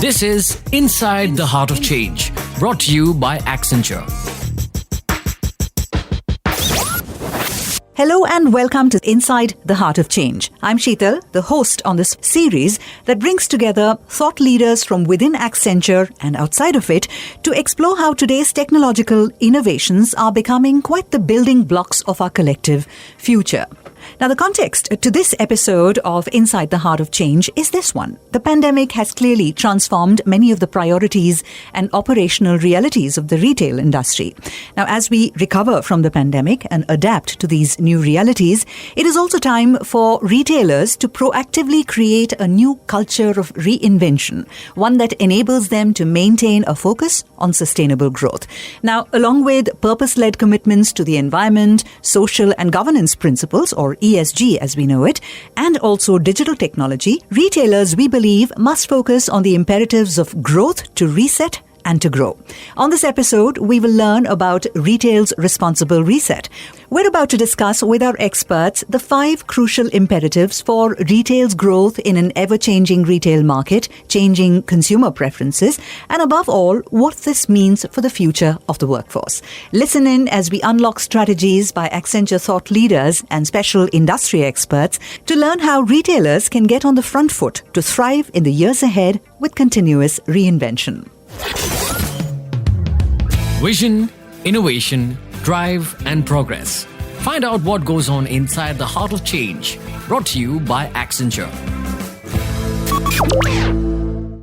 This is Inside the Heart of Change, brought to you by Accenture. Hello and welcome to Inside the Heart of Change. I'm Sheetal, the host on this series that brings together thought leaders from within Accenture and outside of it to explore how today's technological innovations are becoming quite the building blocks of our collective future. Now, the context to this episode of Inside the Heart of Change is this one. The pandemic has clearly transformed many of the priorities and operational realities of the retail industry. Now, as we recover from the pandemic and adapt to these new realities, it is also time for retailers to proactively create a new culture of reinvention, one that enables them to maintain a focus on sustainable growth. Now, along with purpose-led commitments to the environment, social and governance principles, or ESG as we know it, and also digital technology, retailers, we believe, must focus on the imperatives of growth to reset and to grow. On this episode, we will learn about retail's responsible reset. We're about to discuss with our experts the 5 crucial imperatives for retail's growth in an ever-changing retail market, changing consumer preferences, and above all, what this means for the future of the workforce. Listen in as we unlock strategies by Accenture thought leaders and special industry experts to learn how retailers can get on the front foot to thrive in the years ahead with continuous reinvention. Vision, innovation, drive, and progress. Find out what goes on inside the heart of change. Brought to you by Accenture.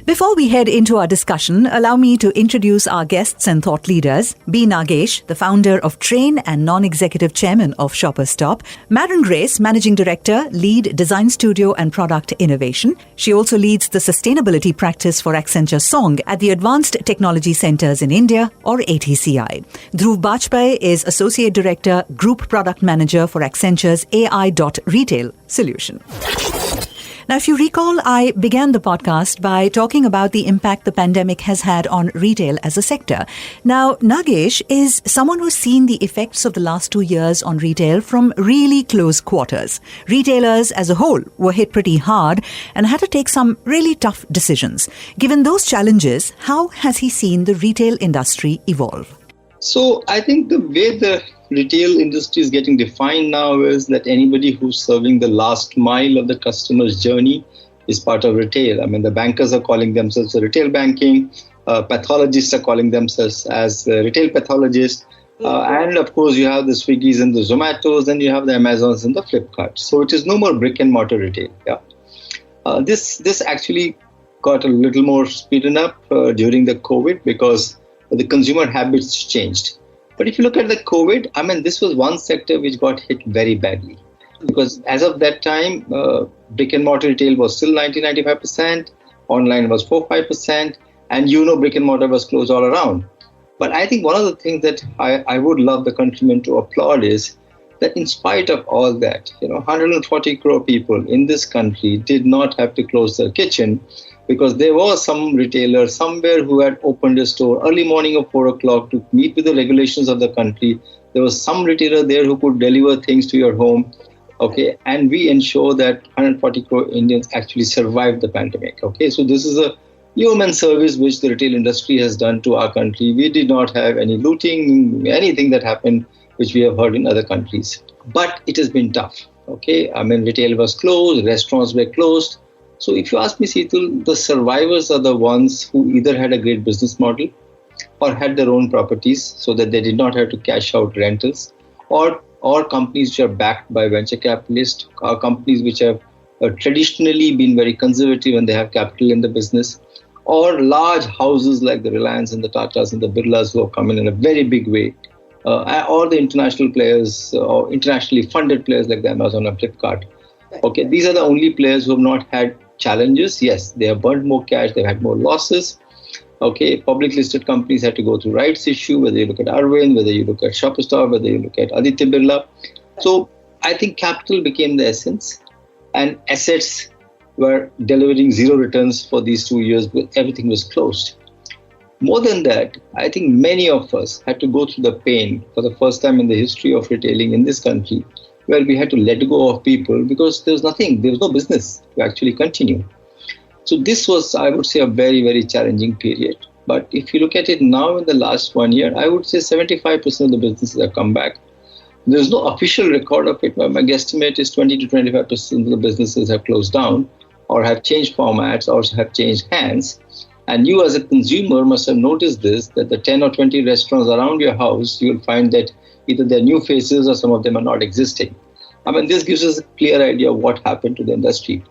Before we head into our discussion, allow me to introduce our guests and thought leaders. B. Nagesh, the founder of TRRAIN and non-executive chairman of Shoppers Stop. Marin, managing director, lead design studio and product innovation. She also leads the sustainability practice for Accenture Song at the Advanced Technology Centers in India, or ATCI. Dhruv Bajpai is associate director, group product manager for Accenture's AI.Retail solution. Now, if you recall, I began the podcast by talking about the impact the pandemic has had on retail as a sector. Now, Nagesh is someone who's seen the effects of the last 2 years on retail from really close quarters. Retailers as a whole were hit pretty hard and had to take some really tough decisions. Given those challenges, how has he seen the retail industry evolve? So I think the way the retail industry is getting defined now is that anybody who's serving the last mile of the customer's journey is part of retail. I mean, the bankers are calling themselves retail banking, pathologists are calling themselves as retail pathologists, and of course you have the Swiggies and the Zomatos, and you have the Amazons and the Flipkarts. So it is no more brick and mortar retail. Yeah, this actually got a little more speeded up during the COVID because the consumer habits changed. But if you look at the COVID, I mean, this was one sector which got hit very badly. Because as of that time, brick and mortar retail was still 90-95%, online was 4-5%, and brick and mortar was closed all around. But I think one of the things that I would love the countrymen to applaud is that in spite of all that, 140 crore people in this country did not have to close their kitchen, because there was some retailer somewhere who had opened a store early morning of 4 o'clock to meet with the regulations of the country. There was some retailer there who could deliver things to your home. Okay, and we ensure that 140 crore Indians actually survived the pandemic. Okay, so this is a human service which the retail industry has done to our country. We did not have any looting, anything that happened, which we have heard in other countries. But it has been tough. Okay, I mean, retail was closed, restaurants were closed. So if you ask me, Seetul, the survivors are the ones who either had a great business model or had their own properties so that they did not have to cash out rentals, or companies which are backed by venture capitalists, or companies which have traditionally been very conservative and they have capital in the business, or large houses like the Reliance and the Tatas and the Birlas who have come in a very big way, or the international players or internationally funded players like the Amazon and Flipkart. Okay, these are the only players who have not had challenges. Yes, they have burned more cash, they've had more losses. Okay, public listed companies had to go through rights issue, whether you look at Arvind, whether you look at Shoppers Stop, whether you look at Aditya Birla. So I think capital became the essence, and assets were delivering zero returns for these 2 years, but everything was closed. More than that, I think many of us had to go through the pain for the first time in the history of retailing in this country, where we had to let go of people because there was no business to actually continue. So this was, I would say, a very, very challenging period. But if you look at it now in the last 1 year, I would say 75% of the businesses have come back. There's no official record of it, but my guesstimate is 20 to 25% of the businesses have closed down or have changed formats or have changed hands. And you as a consumer must have noticed this, that the 10 or 20 restaurants around your house, you'll find that either they're new faces or some of them are not existing. I mean, this gives us a clear idea of what happened to the industry.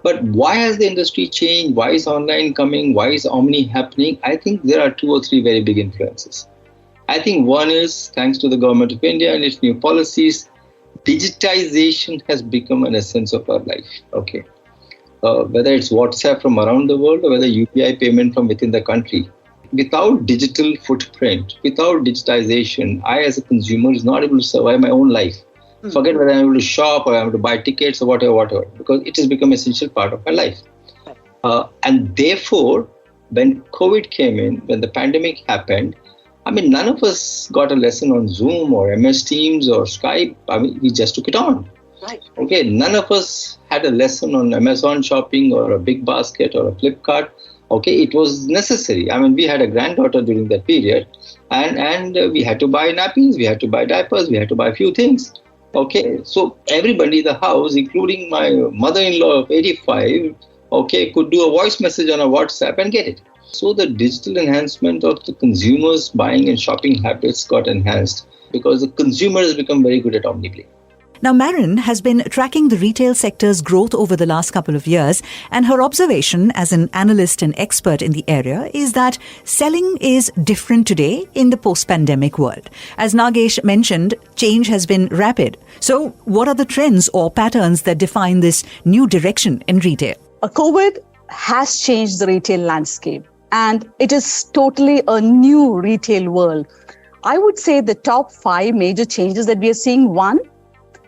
But why has the industry changed? Why is online coming? Why is Omni happening? I think there are 2 or 3 very big influences. I think one is, thanks to the government of India and its new policies, digitization has become an essence of our life. Okay, whether it's WhatsApp from around the world or whether UPI payment from within the country. Without digital footprint, without digitization, I as a consumer is not able to survive my own life. Forget whether I'm able to shop or I'm able to buy tickets or whatever, because it has become an essential part of my life. And therefore, when COVID came in, when the pandemic happened, I mean, none of us got a lesson on Zoom or MS Teams or Skype. I mean, we just took it on. Right. Okay, none of us had a lesson on Amazon shopping or a Big Basket or a Flipkart. Okay, it was necessary. I mean, we had a granddaughter during that period and we had to buy nappies, we had to buy diapers, we had to buy a few things. Okay, so everybody in the house, including my mother-in-law of 85, okay, could do a voice message on a WhatsApp and get it. So the digital enhancement of the consumers' buying and shopping habits got enhanced because the consumer has become very good at omni-play. Now, Marin has been tracking the retail sector's growth over the last couple of years, and her observation as an analyst and expert in the area is that selling is different today in the post-pandemic world. As Nagesh mentioned, change has been rapid. So what are the trends or patterns that define this new direction in retail? COVID has changed the retail landscape, and it is totally a new retail world. I would say the top 5 major changes that we are seeing. One,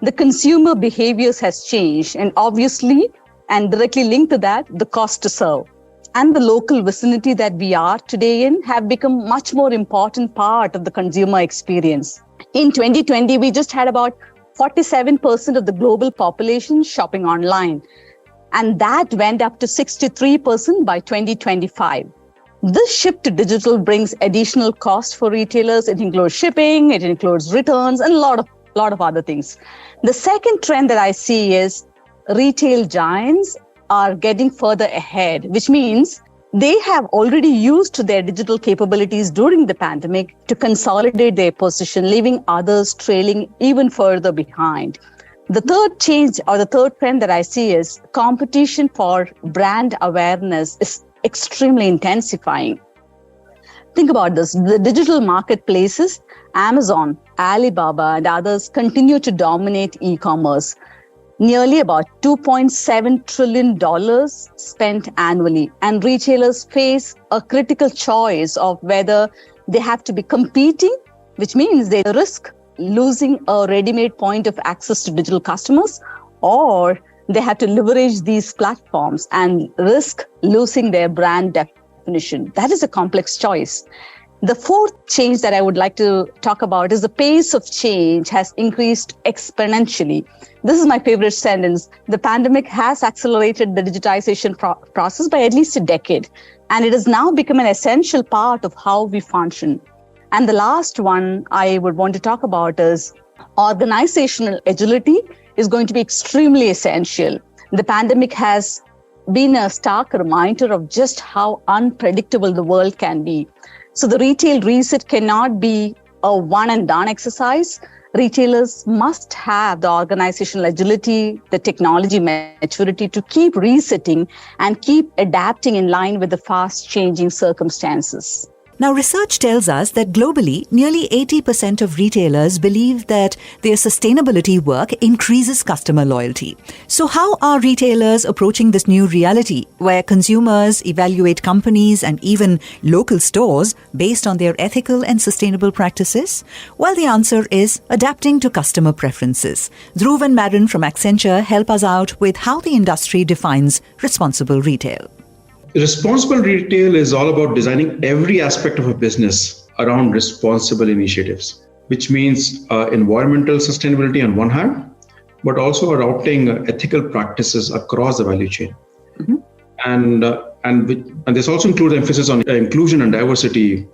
the consumer behaviors has changed, and obviously, and directly linked to that, the cost to serve and the local vicinity that we are today in have become much more important part of the consumer experience. In 2020, we just had about 47% of the global population shopping online, and that went up to 63% by 2025. This shift to digital brings additional cost for retailers. It includes shipping, it includes returns, and a lot of other things. The second trend that I see is retail giants are getting further ahead, which means they have already used their digital capabilities during the pandemic to consolidate their position, leaving others trailing even further behind. The third change or the third trend that I see is competition for brand awareness is extremely intensifying. Think about this. The digital marketplaces, Amazon, Alibaba, and others continue to dominate e-commerce. Nearly about $2.7 trillion spent annually. And retailers face a critical choice of whether they have to be competing, which means they risk losing a ready-made point of access to digital customers, or they have to leverage these platforms and risk losing their brand definition. That is a complex choice. The fourth change that I would like to talk about is the pace of change has increased exponentially. This is my favorite sentence. The pandemic has accelerated the digitization process by at least a decade, and it has now become an essential part of how we function. And the last one I would want to talk about is organizational agility is going to be extremely essential. The pandemic has been a stark reminder of just how unpredictable the world can be. So the retail reset cannot be a one and done exercise. Retailers must have the organizational agility, the technology maturity to keep resetting and keep adapting in line with the fast changing circumstances. Now, research tells us that globally, nearly 80% of retailers believe that their sustainability work increases customer loyalty. So how are retailers approaching this new reality where consumers evaluate companies and even local stores based on their ethical and sustainable practices? Well, the answer is adapting to customer preferences. Dhruv and Marin from Accenture help us out with how the industry defines responsible retail. Responsible retail is all about designing every aspect of a business around responsible initiatives, which means environmental sustainability on one hand, but also adopting ethical practices across the value chain. Mm-hmm. And this also includes emphasis on inclusion and diversity,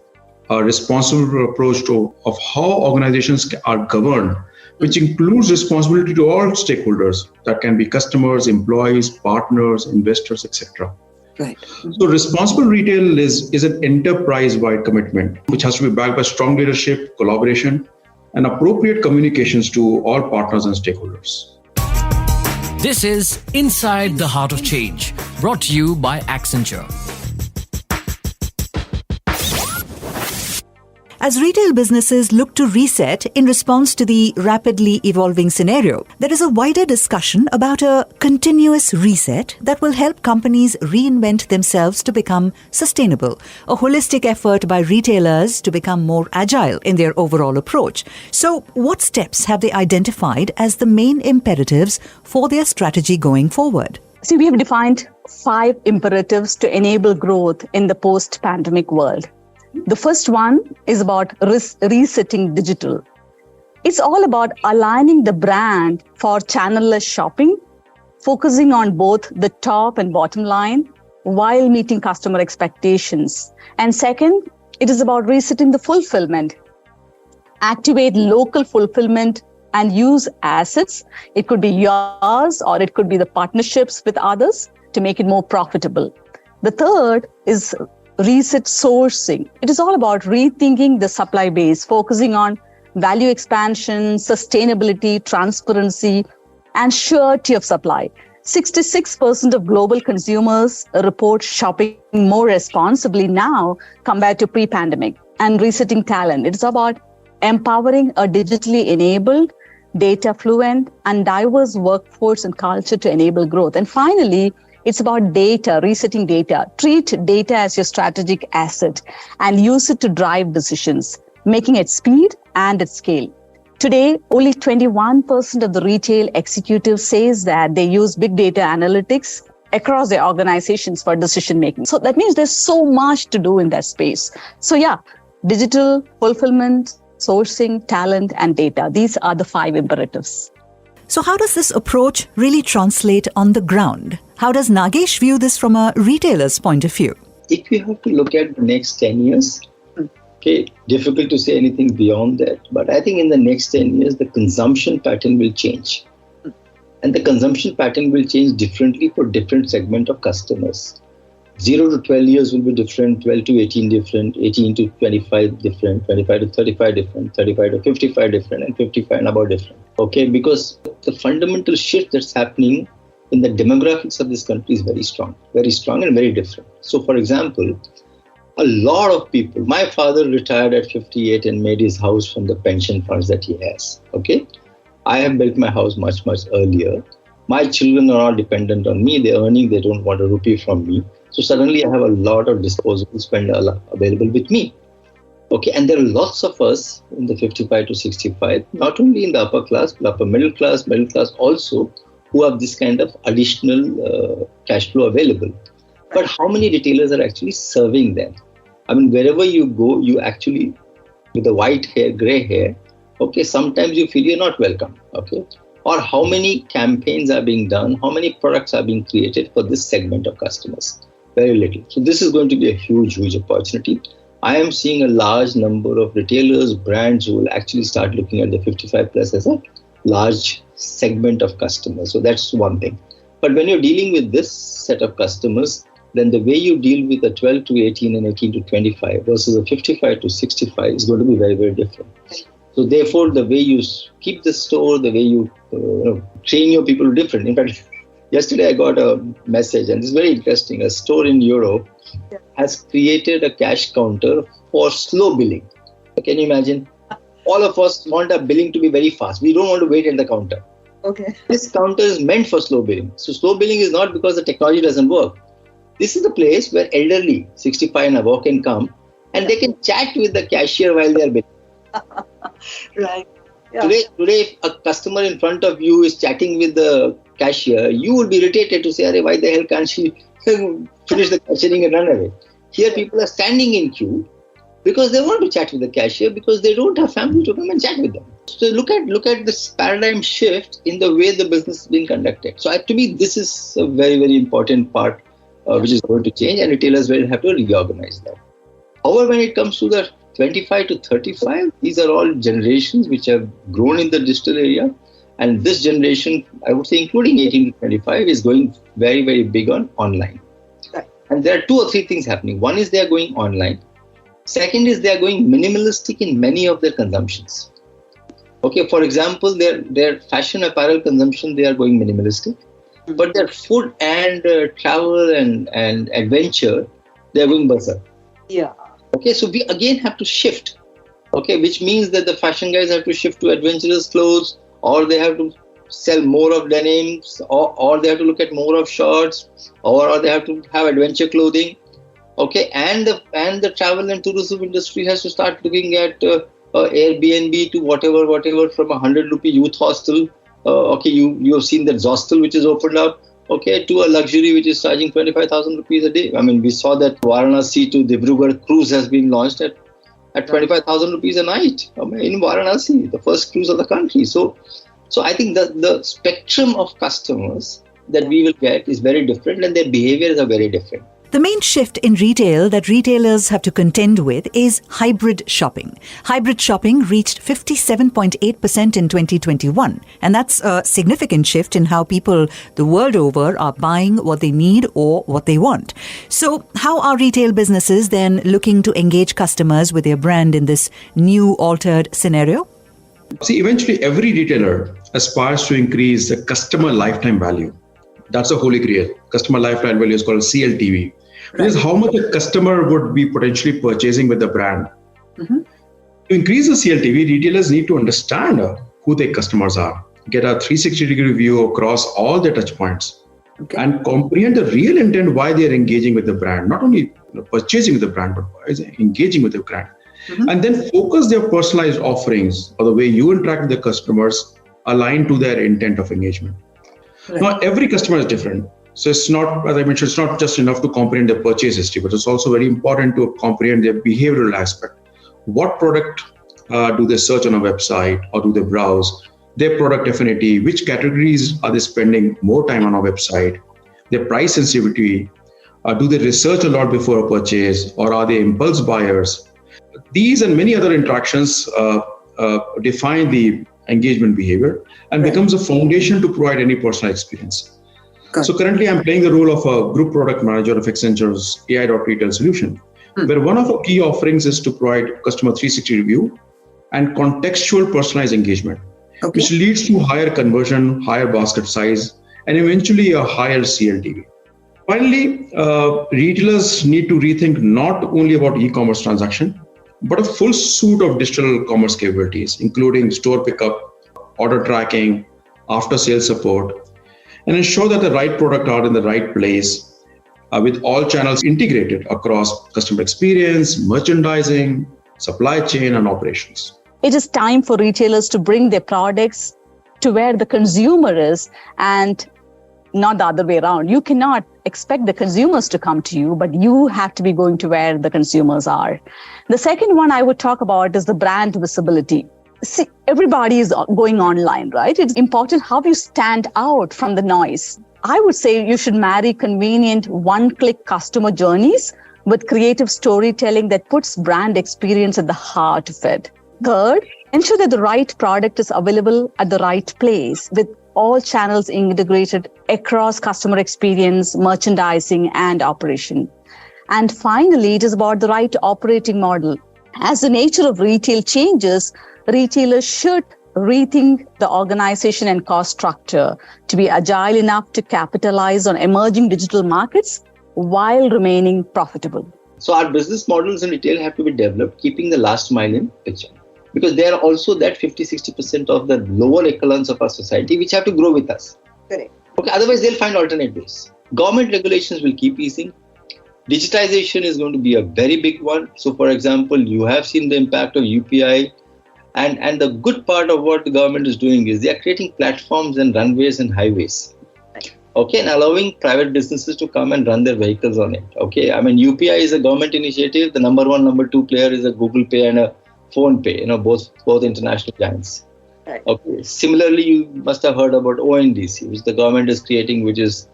a responsible approach of how organizations are governed, which includes responsibility to all stakeholders. That can be customers, employees, partners, investors, etc. Right. So responsible retail is an enterprise-wide commitment, which has to be backed by strong leadership, collaboration, and appropriate communications to all partners and stakeholders. This is Inside the Heart of Change, brought to you by Accenture. As retail businesses look to reset in response to the rapidly evolving scenario, there is a wider discussion about a continuous reset that will help companies reinvent themselves to become sustainable, a holistic effort by retailers to become more agile in their overall approach. So, what steps have they identified as the main imperatives for their strategy going forward? See, we have defined 5 imperatives to enable growth in the post-pandemic world. The first one is about resetting digital. It's all about aligning the brand for channel-less shopping, focusing on both the top and bottom line while meeting customer expectations. And second, it is about resetting the fulfillment. Activate local fulfillment and use assets. It could be yours or it could be the partnerships with others to make it more profitable. The third is reset sourcing. It is all about rethinking the supply base, focusing on value expansion, sustainability, transparency, and surety of supply. 66% of global consumers report shopping more responsibly now compared to pre-pandemic. And resetting talent. It is about empowering a digitally enabled, data fluent, and diverse workforce and culture to enable growth. And finally, it's about data, resetting data. Treat data as your strategic asset and use it to drive decisions, making it speed and at scale. Today, only 21% of the retail executives says that they use big data analytics across their organizations for decision making. So that means there's so much to do in that space. So yeah, digital, fulfillment, sourcing, talent, and data. These are the 5 imperatives. So how does this approach really translate on the ground? How does Nagesh view this from a retailer's point of view? If you have to look at the next 10 years, okay, difficult to say anything beyond that. But I think in the next 10 years, the consumption pattern will change. And the consumption pattern will change differently for different segment of customers. 0 to 12 years will be different, 12 to 18 different, 18 to 25 different, 25 to 35 different, 35 to 55 different, and 55 and above different. Okay, because the fundamental shift that's happening in the demographics of this country is very strong and very different. So for example, a lot of people, my father retired at 58 and made his house from the pension funds that he has. Okay, I have built my house much, much earlier. My children are all dependent on me. They're earning, they don't want a rupee from me. So suddenly I have a lot of disposable spend available with me. Okay, and there are lots of us in the 55 to 65, not only in the upper class, but upper middle class also, who have this kind of additional cash flow available. But how many retailers are actually serving them? I mean, wherever you go, you actually, with the white hair, gray hair, okay, sometimes you feel you're not welcome, okay? Or how many campaigns are being done, how many products are being created for this segment of customers? Very little. So this is going to be a huge, huge opportunity. I am seeing a large number of retailers, brands who will actually start looking at the 55 plus as a large segment of customers. So that's one thing. But when you're dealing with this set of customers, then the way you deal with a 12 to 18 and 18 to 25 versus a 55 to 65 is going to be very, very different. So therefore, the way you keep the store, the way you train your people is different. In fact, yesterday I got a message, and this is very interesting. A store in Europe has created a cash counter for slow billing. Can you imagine? All of us want our billing to be very fast. We don't want to wait at the counter. Okay. This counter is meant for slow billing. So slow billing is not because the technology doesn't work. This is the place where elderly, 65 and above, can come and they can chat with the cashier while they are billing. Right. Yeah. Today, if a customer in front of you is chatting with the cashier, you will be irritated to say, why the hell can't she finish the cashiering and run away? Here people are standing in queue because they want to chat with the cashier because they don't have family to come and chat with them. So look at this paradigm shift in the way the business is being conducted. So to me, this is a very, very important part which is going to change, and retailers will have to reorganize that. However, when it comes to the 25 to 35, these are all generations which have grown in the digital area. And this generation, I would say, including 18 to 25, is going very, very big on online. Right. And there are 2 or 3 things happening. One is they are going online. Second is they are going minimalistic in many of their consumptions. Okay, for example, their fashion apparel consumption, they are going minimalistic. But their food and travel and adventure, they are going berserk. Yeah. Okay, so we again have to shift. Okay, which means that the fashion guys have to shift to adventurous clothes, or they have to sell more of denims, or they have to look at more of shorts, or they have to have adventure clothing. Okay, and the travel and tourism industry has to start looking at Airbnb to whatever from 100 rupee youth hostel. Okay, you have seen that hostel which is opened up. Okay, to a luxury which is charging 25,000 rupees a day. I mean, we saw that Varanasi to Dibrugarh cruise has been launched at 25,000 rupees a night in Varanasi, the first cruise of the country. So I think that the spectrum of customers that we will get is very different, and their behaviors are very different. The main shift in retail that retailers have to contend with is hybrid shopping. Hybrid shopping reached 57.8% in 2021. And that's a significant shift in how people the world over are buying what they need or what they want. So how are retail businesses then looking to engage customers with their brand in this new altered scenario? See, eventually every retailer aspires to increase the customer lifetime value. That's a holy grail. Customer lifetime value is called CLTV. Right. This is how much a customer would be potentially purchasing with the brand. Mm-hmm. To increase the CLTV, retailers need to understand who their customers are, get a 360-degree view across all their touch points, and comprehend the real intent why they are engaging with the brand, not only purchasing with the brand, but engaging with the brand. Mm-hmm. And then focus their personalized offerings or the way you interact with the customers aligned to their intent of engagement. Right. Now, every customer is different. So it's not, as I mentioned, it's not just enough to comprehend their purchase history, but it's also very important to comprehend their behavioral aspect. What product do they search on a website or do they browse? Their product affinity, which categories are they spending more time on a website? Their price sensitivity, do they research a lot before a purchase, or are they impulse buyers? These and many other interactions define the engagement behavior and becomes a foundation to provide any personal experience. So currently I'm playing the role of a group product manager of Accenture's AI.retail solution, where one of our key offerings is to provide customer 360 review and contextual personalized engagement, which leads to higher conversion, higher basket size, and eventually a higher CLTV. Finally, retailers need to rethink not only about e-commerce transaction, but a full suite of digital commerce capabilities, including store pickup, order tracking, after-sales support, and ensure that the right product are in the right place with all channels integrated across customer experience, merchandising, supply chain, and operations. It is time for retailers to bring their products to where the consumer is and not the other way around. You cannot expect the consumers to come to you, but you have to be going to where the consumers are. The second one I would talk about is the brand visibility. See, everybody is going online, right? It's important how you stand out from the noise. I would say you should marry convenient one-click customer journeys with creative storytelling that puts brand experience at the heart of it. Third, ensure that the right product is available at the right place with all channels integrated across customer experience, merchandising, and operation. And finally, it is about the right operating model. As the nature of retail changes, retailers should rethink the organization and cost structure to be agile enough to capitalize on emerging digital markets while remaining profitable. So our business models in retail have to be developed, keeping the last mile in picture. Because they are also that 50-60% of the lower echelons of our society which have to grow with us. Correct. Okay, otherwise they'll find alternate ways. Government regulations will keep easing. Digitization is going to be a very big one. So for example, you have seen the impact of UPI. And the good part of what the government is doing is they are creating platforms and runways and highways. Okay, and allowing private businesses to come and run their vehicles on it. Okay, I mean, UPI is a government initiative. The number one, number two player is a Google Pay and a Phone Pay, both international giants. Right. Okay. Similarly, you must have heard about ONDC, which the government is creating, which is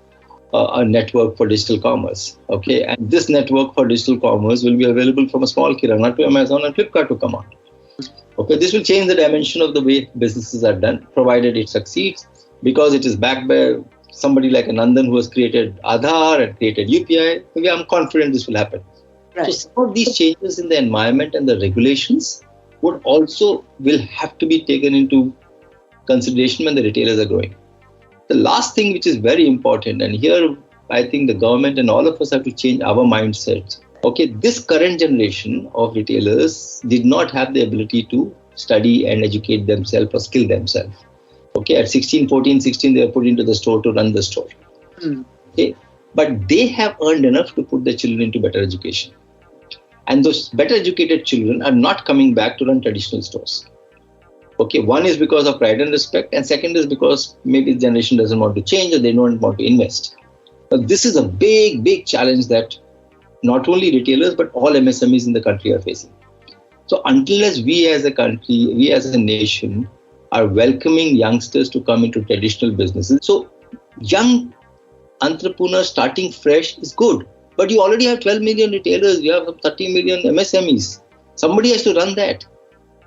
a network for digital commerce. Okay, and this network for digital commerce will be available from a small kirana to Amazon and Flipkart to come out. Okay, this will change the dimension of the way businesses are done, provided it succeeds, because it is backed by somebody like Nandan who has created Aadhaar and created UPI. Okay, I'm confident this will happen. Right. So some of these changes in the environment and the regulations will have to be taken into consideration when the retailers are growing. The last thing which is very important, and here I think the government and all of us have to change our mindset. Okay, this current generation of retailers did not have the ability to study and educate themselves or skill themselves. Okay, at 16, 14, 16, they were put into the store to run the store. Okay, but they have earned enough to put their children into better education. And those better educated children are not coming back to run traditional stores. Okay, one is because of pride and respect, and second is because maybe the generation doesn't want to change or they don't want to invest. But this is a big, big challenge that not only retailers but all MSMEs in the country are facing. So unless we as a country, we as a nation are welcoming youngsters to come into traditional businesses. So young entrepreneurs starting fresh is good, but you already have 12 million retailers, you have 30 million MSMEs. Somebody has to run that.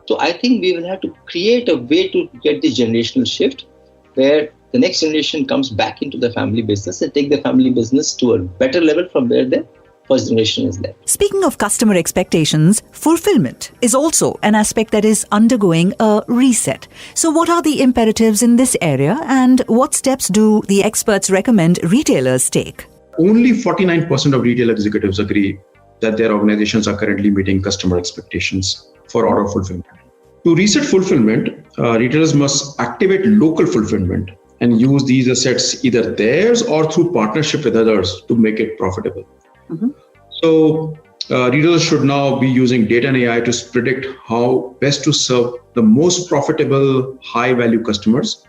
So I think we will have to create a way to get this generational shift where the next generation comes back into the family business and take the family business to a better level from where the first generation is there. Speaking of customer expectations, fulfillment is also an aspect that is undergoing a reset. So what are the imperatives in this area, and what steps do the experts recommend retailers take? Only 49% of retail executives agree that their organizations are currently meeting customer expectations for order fulfillment. To reset fulfillment, retailers must activate local fulfillment and use these assets, either theirs or through partnership with others, to make it profitable. So retailers should now be using data and AI to predict how best to serve the most profitable, high-value customers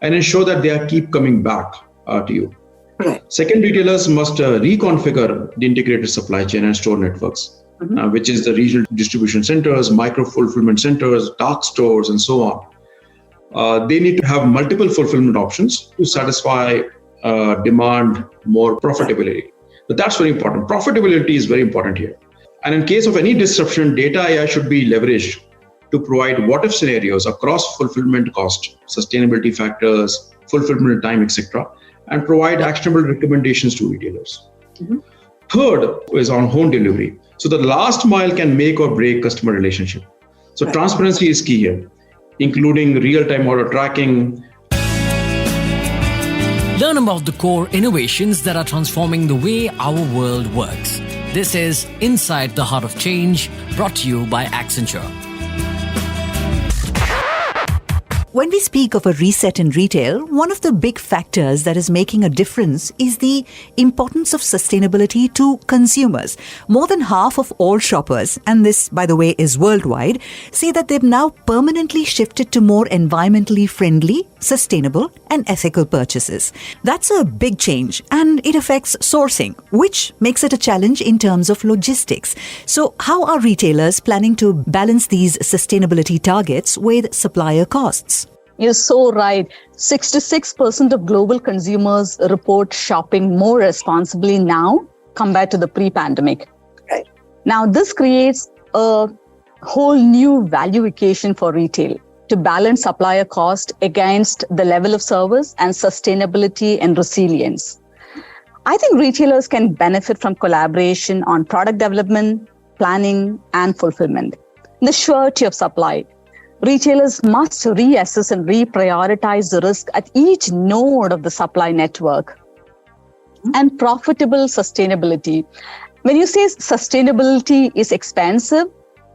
and ensure that they keep coming back to you. Right. Second, retailers must reconfigure the integrated supply chain and store networks, which is the regional distribution centers, micro-fulfillment centers, dark stores, and so on. They need to have multiple fulfillment options to satisfy demand more profitably. But that's very important. Profitability is very important here. And in case of any disruption, data AI should be leveraged to provide what-if scenarios across fulfillment cost, sustainability factors, fulfillment time, etc., and provide actionable recommendations to retailers. Third is on home delivery. So the last mile can make or break customer relationship. So transparency is key here, including real-time order tracking. Learn about the core innovations that are transforming the way our world works. This is Inside the Heart of Change, brought to you by Accenture. When we speak of a reset in retail, one of the big factors that is making a difference is the importance of sustainability to consumers. More than half of all shoppers, and this, by the way, is worldwide, say that they've now permanently shifted to more environmentally friendly, sustainable, and ethical purchases. That's a big change, and it affects sourcing, which makes it a challenge in terms of logistics. So how are retailers planning to balance these sustainability targets with supplier costs? You're so right. 66% of global consumers report shopping more responsibly now compared to the pre-pandemic. Right. Now, this creates a whole new value equation for retail to balance supplier cost against the level of service and sustainability and resilience. I think retailers can benefit from collaboration on product development, planning, and fulfillment. The surety of supply. Retailers must reassess and reprioritize the risk at each node of the supply network. And profitable sustainability. When you say sustainability is expensive,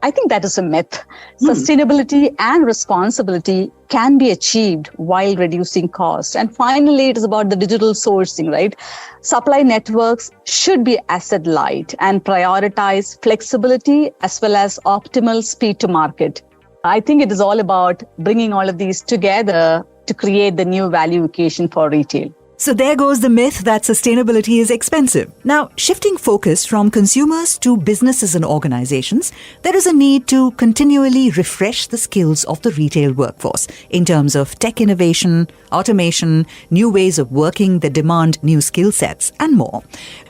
I think that is a myth. Sustainability and responsibility can be achieved while reducing cost. And finally, it is about the digital sourcing, right? Supply networks should be asset light and prioritize flexibility as well as optimal speed to market. I think it is all about bringing all of these together to create the new value equation for retail. So there goes the myth that sustainability is expensive. Now, shifting focus from consumers to businesses and organizations, there is a need to continually refresh the skills of the retail workforce in terms of tech innovation, automation, new ways of working that demand new skill sets, and more.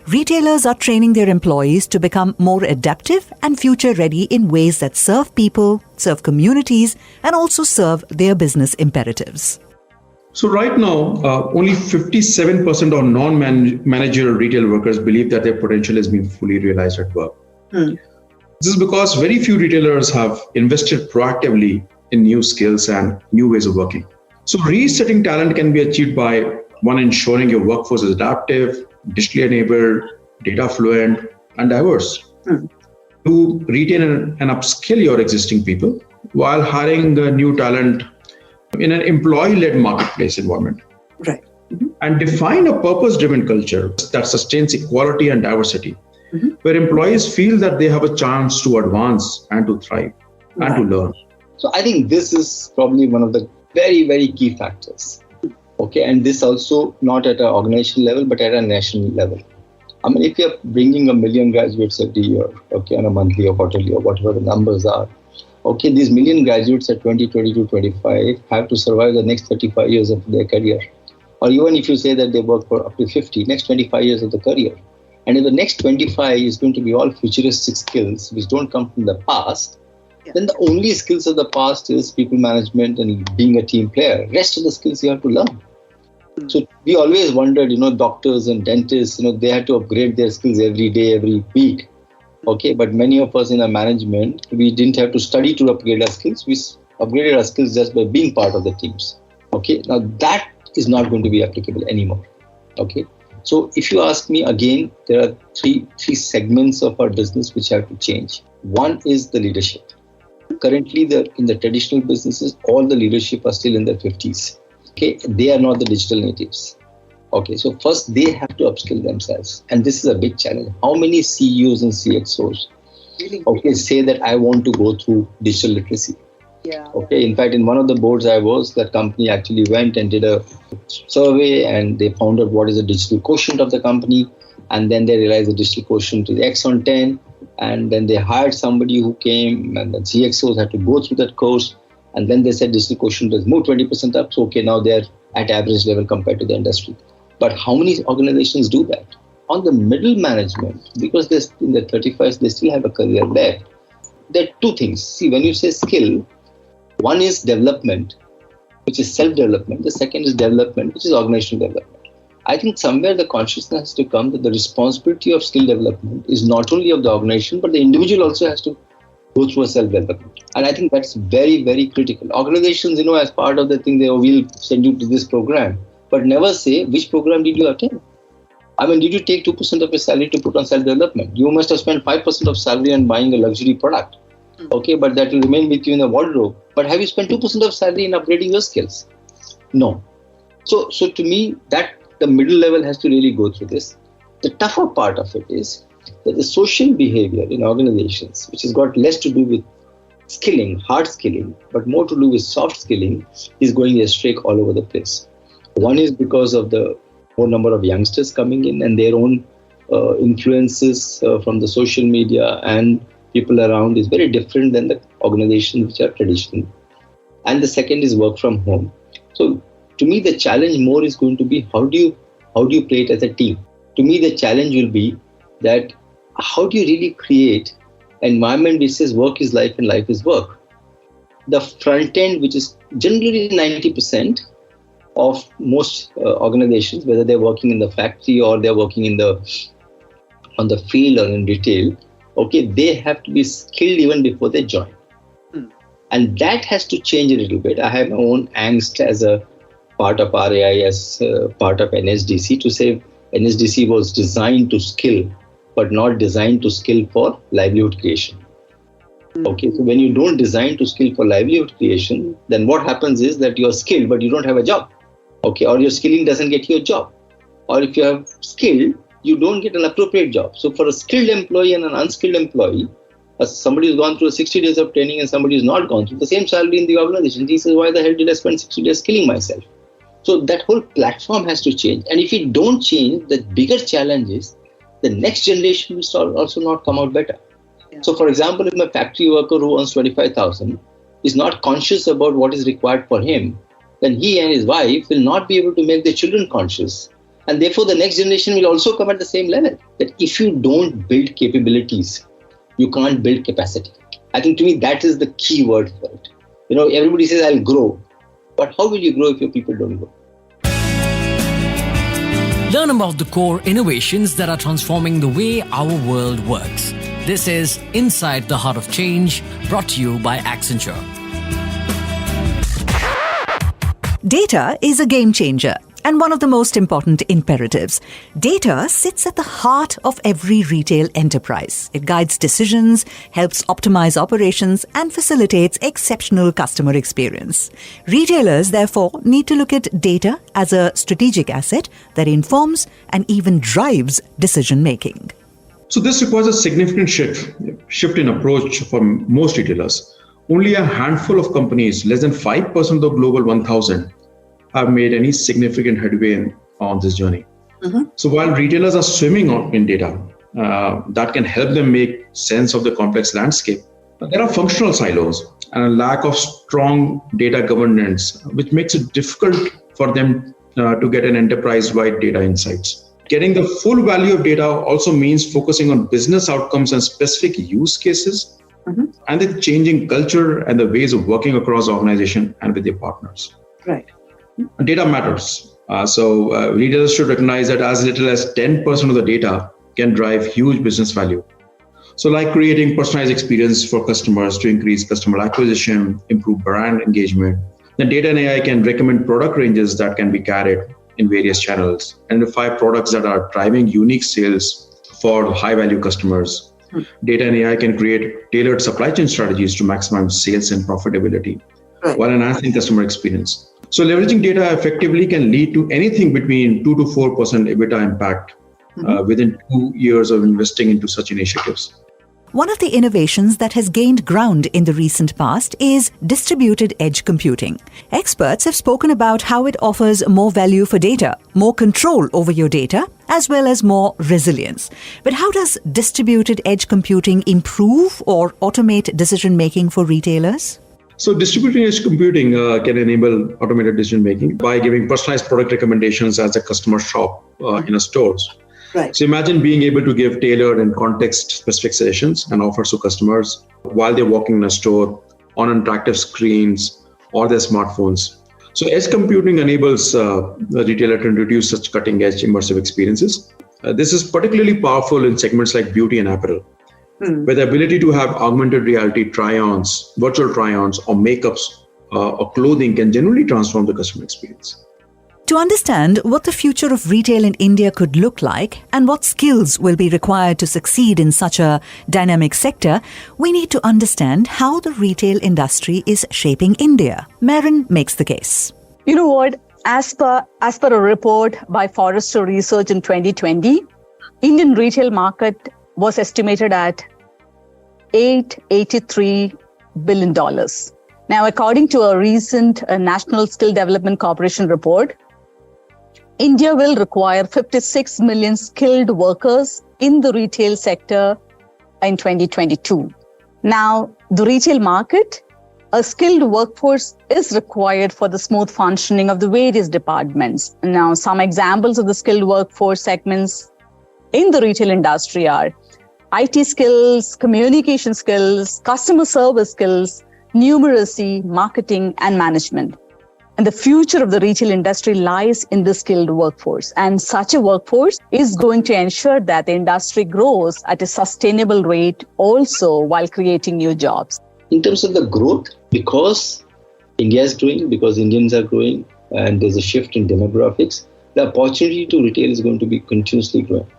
Retailers are training their employees to become more adaptive and future ready in ways that serve people, serve communities, and also serve their business imperatives. So right now, only 57% of non-managerial retail workers believe that their potential is being fully realized at work. This is because very few retailers have invested proactively in new skills and new ways of working. So resetting talent can be achieved by, one, ensuring your workforce is adaptive, digitally enabled, data fluent, and diverse. To retain and upskill your existing people while hiring new talent in an employee-led marketplace environment. Right. And define a purpose-driven culture that sustains equality and diversity, where employees feel that they have a chance to advance and to thrive and to learn. So I think this is probably one of the very, very key factors. Okay, and this also not at an organizational level, but at a national level. I mean, if you're bringing 1 million graduates every year, okay, on a monthly or quarterly or whatever the numbers are, okay, these million graduates at 20, 22, 25 have to survive the next 35 years of their career. Or even if you say that they work for up to 50, next 25 years of the career. And if the next 25 is going to be all futuristic skills which don't come from the past, then the only skills of the past is people management and being a team player. Rest of the skills you have to learn. So we always wondered, doctors and dentists, they had to upgrade their skills every day, every week. Okay, but many of us in our management, we didn't have to study to upgrade our skills. We upgraded our skills just by being part of the teams. Okay, now that is not going to be applicable anymore. Okay, so if you ask me again, there are three segments of our business which have to change. One is the leadership. Currently, in the traditional businesses, all the leadership are still in their 50s. Okay, they are not the digital natives. Okay, so first they have to upskill themselves. And this is a big challenge. How many CEOs and CXOs say that I want to go through digital literacy? Yeah. Okay, in fact, in one of the boards I was, that company actually went and did a survey and they found out what is the digital quotient of the company. And then they realized the digital quotient is X on 10. And then they hired somebody who came and the CXOs had to go through that course. And then they said digital quotient has moved 20% up. So, okay, now they're at average level compared to the industry. But how many organizations do that? On the middle management, because they're in their 35s, they still have a career there. There are two things. See, when you say skill, one is development, which is self-development. The second is development, which is organizational development. I think somewhere the consciousness has to come that the responsibility of skill development is not only of the organization, but the individual also has to go through a self-development. And I think that's very, very critical. Organizations, as part of the thing, they will send you to this program, but never say which program did you attend. I mean, did you take 2% of your salary to put on self-development? You must have spent 5% of salary on buying a luxury product. Okay, but that will remain with you in the wardrobe. But have you spent 2% of salary in upgrading your skills? No. So to me, that the middle level has to really go through this. The tougher part of it is that the social behavior in organizations, which has got less to do with skilling, hard skilling, but more to do with soft skilling, is going astray all over the place. One is because of the more number of youngsters coming in and their own influences from the social media and people around is very different than the organizations which are traditional. And the second is work from home. So to me, the challenge more is going to be how do you play it as a team? To me, the challenge will be that how do you really create an environment which says work is life and life is work? The front end, which is generally 90% of most organizations, whether they're working in the factory or they're working on the field or in retail, okay, they have to be skilled even before they join. And that has to change a little bit. I have my own angst as a part of RAI, as part of NSDC, to say NSDC was designed to skill, but not designed to skill for livelihood creation. Okay, so when you don't design to skill for livelihood creation, then what happens is that you're skilled, but you don't have a job. Okay, or your skilling doesn't get you a job. Or if you have skilled, you don't get an appropriate job. So for a skilled employee and an unskilled employee, somebody who's gone through 60 days of training and somebody who's not gone through the same salary in the organization, he says, why the hell did I spend 60 days skilling myself? So that whole platform has to change. And if we don't change, the bigger challenge is the next generation will also not come out better. Yeah. So for example, if my factory worker who earns 25,000 is not conscious about what is required for him, then he and his wife will not be able to make their children conscious. And therefore, the next generation will also come at the same level. That if you don't build capabilities, you can't build capacity. I think to me, that is the key word for it. Everybody says, I'll grow. But how will you grow if your people don't grow? Learn about the core innovations that are transforming the way our world works. This is Inside the Heart of Change, brought to you by Accenture. Data is a game changer and one of the most important imperatives. Data sits at the heart of every retail enterprise. It guides decisions, helps optimize operations, and facilitates exceptional customer experience. Retailers, therefore, need to look at data as a strategic asset that informs and even drives decision-making. So this requires a significant shift in approach for most retailers. Only a handful of companies, less than 5% of the global 1,000, have made any significant headway on this journey. Mm-hmm. So while retailers are swimming in data, that can help them make sense of the complex landscape, there are functional silos and a lack of strong data governance, which makes it difficult for them to get an enterprise-wide data insights. Getting the full value of data also means focusing on business outcomes and specific use cases, mm-hmm. and the changing culture and the ways of working across the organization and with their partners. Right. Data matters. So retailers should recognize that as little as 10% of the data can drive huge business value. So like creating personalized experience for customers to increase customer acquisition, improve brand engagement, then data and AI can recommend product ranges that can be carried in various channels, identify products that are driving unique sales for high-value customers. Data and AI can create tailored supply chain strategies to maximize sales and profitability, right, while enhancing customer experience. So leveraging data effectively can lead to anything between 2 to 4% EBITDA impact within 2 years of investing into such initiatives. One of the innovations that has gained ground in the recent past is distributed edge computing. Experts have spoken about how it offers more value for data, more control over your data, as well as more resilience. But how does distributed edge computing improve or automate decision-making for retailers? So distributed edge computing can enable automated decision-making by giving personalized product recommendations as the customer shop in a stores. Right. So imagine being able to give tailored and context-specific suggestions and offers to customers while they're walking in a store, on interactive screens, or their smartphones. So edge computing enables the retailer to introduce such cutting-edge immersive experiences. This is particularly powerful in segments like beauty and apparel, where the ability to have augmented reality try-ons, virtual try-ons, or makeups or clothing can genuinely transform the customer experience. To understand what the future of retail in India could look like and what skills will be required to succeed in such a dynamic sector, we need to understand how the retail industry is shaping India. Marin makes the case. You know what? As per a report by Forrester Research in 2020, Indian retail market was estimated at $883 billion. Now, according to a recent National Skill Development Corporation report, India will require 56 million skilled workers in the retail sector in 2022. Now, the retail market, a skilled workforce is required for the smooth functioning of the various departments. Now, some examples of the skilled workforce segments in the retail industry are IT skills, communication skills, customer service skills, numeracy, marketing, and management. And the future of the retail industry lies in the skilled workforce. And such a workforce is going to ensure that the industry grows at a sustainable rate also while creating new jobs. In terms of the growth, because India is growing, because Indians are growing, and there's a shift in demographics, the opportunity to retail is going to be continuously growing.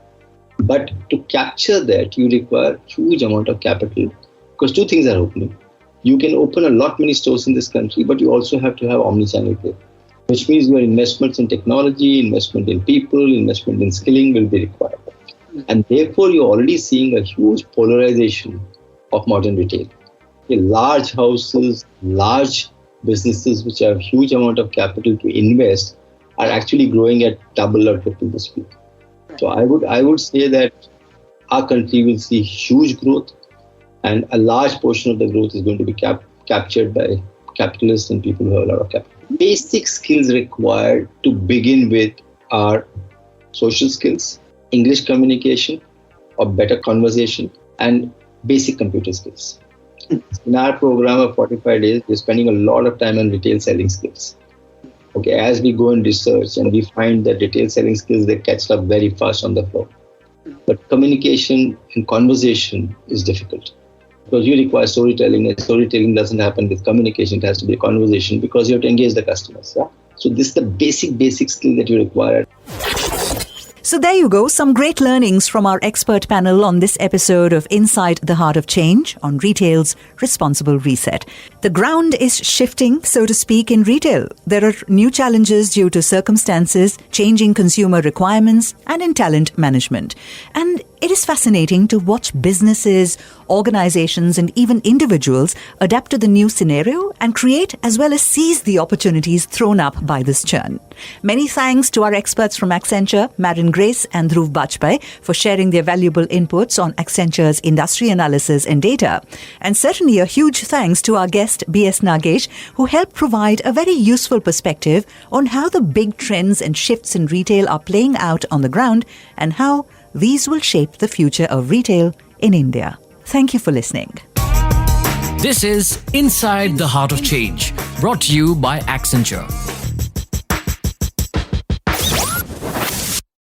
But to capture that, you require huge amount of capital because two things are opening. You can open a lot many stores in this country, but you also have to have omnichannel play, which means your investments in technology, investment in people, investment in skilling will be required. And therefore, you're already seeing a huge polarization of modern retail. Large houses, large businesses which have huge amount of capital to invest are actually growing at double or triple the speed. So I would say that our country will see huge growth, and a large portion of the growth is going to be captured by capitalists and people who have a lot of capital. Basic skills required to begin with are social skills, English communication or better conversation, and basic computer skills. In our program of 45 days, we're spending a lot of time on retail selling skills. Okay, as we go and research and we find that retail selling skills, they catch up very fast on the floor. But communication and conversation is difficult because you require storytelling, and storytelling doesn't happen with communication. It has to be a conversation because you have to engage the customers. Yeah? So this is the basic skill that you require. So there you go, some great learnings from our expert panel on this episode of Inside the Heart of Change on retail's responsible reset. The ground is shifting, so to speak, in retail. There are new challenges due to circumstances, changing consumer requirements, and in talent management. And it is fascinating to watch businesses, organizations, and even individuals adapt to the new scenario and create as well as seize the opportunities thrown up by this churn. Many thanks to our experts from Accenture, Marin and Dhruv Bajpai, for sharing their valuable inputs on Accenture's industry analysis and data. And certainly a huge thanks to our guest B.S. Nagesh, who helped provide a very useful perspective on how the big trends and shifts in retail are playing out on the ground and how these will shape the future of retail in India. Thank you for listening. This is Inside the Heart of Change, brought to you by Accenture.